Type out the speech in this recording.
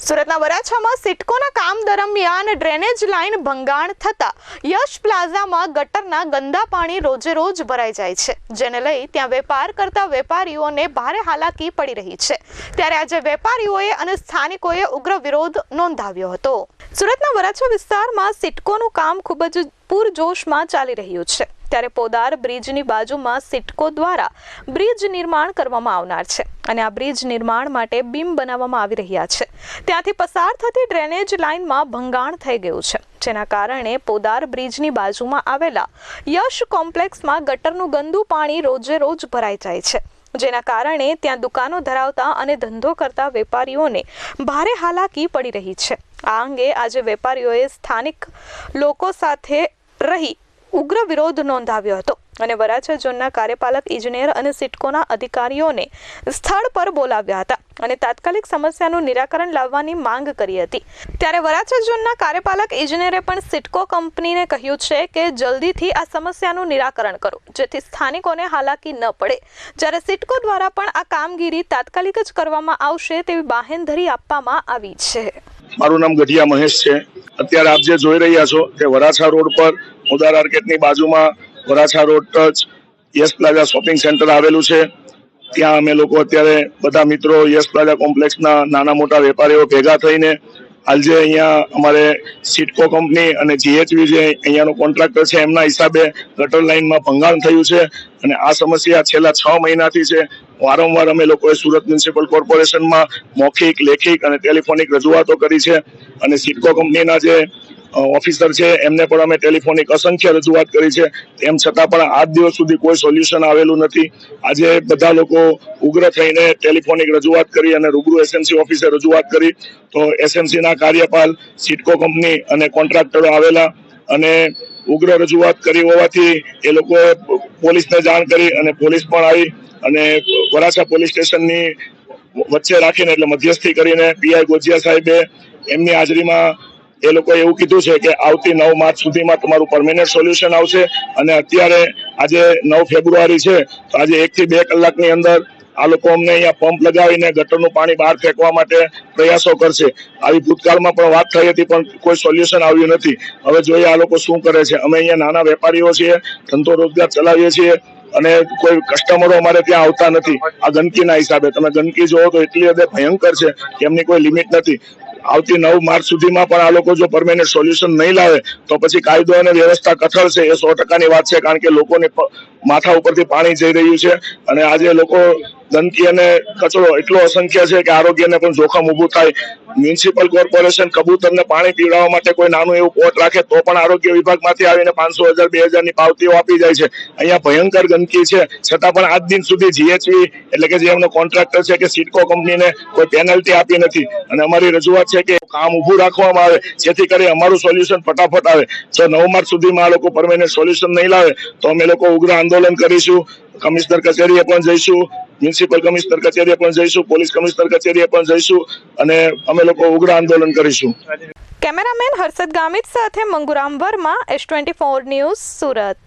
સુરતના વરાછામાં સિટકોના કામ દરમિયાન ડ્રેનેજ લાઇન ભંગાણ થતા યશ પ્લાઝામાં ગટરના ગંદા પાણી રોજે રોજ ભરાઈ જાય છે, જેને લઈ ત્યાં વેપાર કરતા વેપારીઓને ભારે હાલાકી પડી રહી છે। ત્યારે આજે વેપારીઓએ અને સ્થાનિકોએ ઉગ્ર વિરોધ નોંધાવ્યો હતો। સુરતના વરાછા વિસ્તારમાં સિટકોનું કામ ખૂબ જ પૂરજોશમાં ચાલી રહ્યું છે, ત્યારે પોદાર બ્રિજની બાજુમાં સિટકો દ્વારા બ્રિજ નિર્માણ કરવામાં આવનાર છે અને આ બ્રિજ નિર્માણ માટે બીમ બનાવવામાં આવી રહ્યા છે। ત્યાંથી પસાર થતી ડ્રેનેજ લાઇનમાં ભંગાણ થઈ ગયું છે, જેના કારણે પોદાર બ્રિજની બાજુમાં આવેલા યશ કોમ્પ્લેક્સમાં ગટરનું ગંદુ પાણી રોજે રોજ ભરાઈ જાય છે, જેના કારણે ત્યાં દુકાનો ધરાવતા અને ધંધો કરતા વેપારીઓને ભારે હાલાકી પડી રહી છે। આ અંગે આજે વેપારીઓએ સ્થાનિક લોકો સાથે રહી ઉગ્ર વિરોધ નોંધાવ્યો હતો અને વરાછા ઝોનના કાર્યપાલક ઇજનેર અને સિટકોના અધિકારીઓને સ્થળ પર બોલાવ્યા હતા અને તાત્કાલિક સમસ્યાનું નિરાકરણ લાવવાની માંગ કરી હતી। ત્યારે વરાછા ઝોનના કાર્યપાલક ઇજનેરે પણ સિટકો કંપનીને કહ્યું છે કે જલ્દીથી આ સમસ્યાનું નિરાકરણ કરો, જેથી સ્થાનિકોને હાલાકી ન પડે। જ્યારે સિટકો દ્વારા પણ આ કામગીરી તાત્કાલિક જ કરવામાં આવશે તેવી બાહેંધરી આપવામાં આવી છે। મારું નામ ગઢિયા મહેશ છે। અત્યારે આપ જે જોઈ રહ્યા છો તે વરાછા રોડ પર પોદાર માર્કેટની બાજુમાં વરાછા રોડ ટચ યશ પ્લાઝા શોપિંગ સેન્ટર આવેલું છે। ત્યાં અમે લોકો અત્યારે બધા મિત્રો યશ પ્લાઝા કોમ્પ્લેક્સના નાના મોટા વેપારીઓ ભેગા થઈને હાલ જે અહીંયા અમારે સિટકો કંપની અને જીએચવી જે અહીંયાનો કોન્ટ્રાક્ટર છે એમના હિસાબે ગટર લાઇનમાં ભંગાણ થયું છે અને આ સમસ્યા છેલ્લા 6 મહિનાથી છે। વારંવાર અમે લોકોએ સુરત મ્યુનિસિપલ કોર્પોરેશનમાં મૌખિક, લેખિત અને ટેલિફોનિક રજૂઆતો કરી છે અને સિટકો કંપનીના જે ઓફિસર છે એમને પણ અમે ટેલિફોનિક અસંખ્ય રજૂઆત કરી છે, તેમ છતાં પણ આજ દિવસ સુધી કોઈ સોલ્યુશન આવેલું નથી। આજે બધા લોકો ઉગ્ર થઈને ટેલિફોનિક રજૂઆત કરી અને રૂબરૂ એસએમસી ઓફિસે રજૂઆત કરી તો એસએમસીના કાર્યપાલ, સિટકો કંપની અને કોન્ટ્રાક્ટરો આવેલા અને ઉગ્ર રજૂઆત કરી હોવાથી એ લોકોએ પોલીસને જાણ કરી અને પોલીસ પણ આવી અને વરાછા પોલીસ સ્ટેશનની વચ્ચે રાખીને એટલે મધ્યસ્થી કરીને પીઆઈ ગોજિયા સાહેબે એમની હાજરીમાં એ લોકોએ એવું કીધું છે કે આવતી 9 માર્ચ સુધીમાં તમારું પરમેનન્ટ સોલ્યુશન આવશે અને અત્યારે આજે 9 ફેબ્રુઆરી છે તો આજે 1 થી 2 કલાકની અંદર આ લોકો અમને અહીંયા પંપ લગાવીને ગટરનું પાણી બહાર ફેંકવા માટે પ્રયાસો કરશે। આવી ભૂતકાળમાં પણ વાત થઈ હતી પણ કોઈ સોલ્યુશન આવ્યું નથી। હવે જોઈએ આ લોકો શું કરે છે। અમે અહીંયા નાના વેપારીઓ છીએ, ધંધો રોજગાર ચલાવીએ છીએ અને કોઈ કસ્ટમરો અમારે ત્યાં આવતા નથી આ ગંદકીના હિસાબે। તમે ગંદકી જોવો તો એટલી હદે ભયંકર છે કે એમની કોઈ લિમિટ નથી। આવતી 9 માર્ચ સુધીમાં પણ આ લોકો જો પરમેનન્ટ સોલ્યુશન નહીં લાવે તો પછી કાયદો અને વ્યવસ્થા કથળશે, એ 100%ની વાત છે, કારણ કે લોકોને માથા ઉપરથી પાણી જઈ રહ્યું છે અને આજે લોકો ગંદકી અને કચરો એટલો અસંખ્ય છે કે આરોગ્યને પણ જોખમ ઊભું થાય। મ્યુનિસિપલ કોર્પોરેશન કબૂતરને પાણી પીવડાવવા માટે કોઈ નાનું એવું પોટ રાખે તો પણ આરોગ્ય વિભાગમાંથી આવીને 500,000 2,000ની પાવતીઓ આપી જાય છે। અહીંયા ભયંકર ગંદકી છે, છતાં પણ આજ દિન સુધી જીએચવી એટલે કે જે એમનો કોન્ટ્રાક્ટર છે કે સિટકો કંપનીને કોઈ પેનલ્ટી આપી નથી અને અમારી રજૂઆત છે કે કામ ઊભું રાખવામાં આવે જેથી કરી અમારું સોલ્યુશન ફટાફટ આવે। જો 9 માર્ચ સુધીમાં આ લોકો પરમેનન્ટ સોલ્યુશન નહીં લાવે તો અમે લોકો ઉગ્ર આંદોલન કરીશું, કમિશનર કચેરીએ પણ જઈશું, મ્યુનિસિપલ કમિશનર કચેરીએ પણ જઈશું, પોલીસ કમિશનર કચેરીએ પણ જઈશું અને અમે લોકો ઉગ્ર આંદોલન કરીશું। કેમેરામેન હર્ષદ ગામિત સાથે મંગુરામ વર્મા, S24 ન્યૂઝ, સુરત।